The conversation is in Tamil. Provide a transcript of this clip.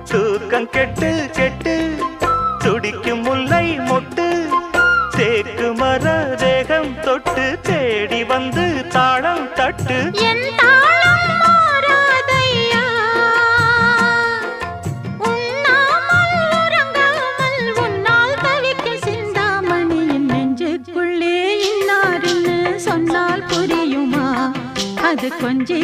தூக்கம் கெட்டு கெட்டு துடிக்கும் முல்லை மொட்டு தேக்கு மர தேகம் தொட்டு தேடி வந்து தாளம் தட்டு அது கொஞ்சி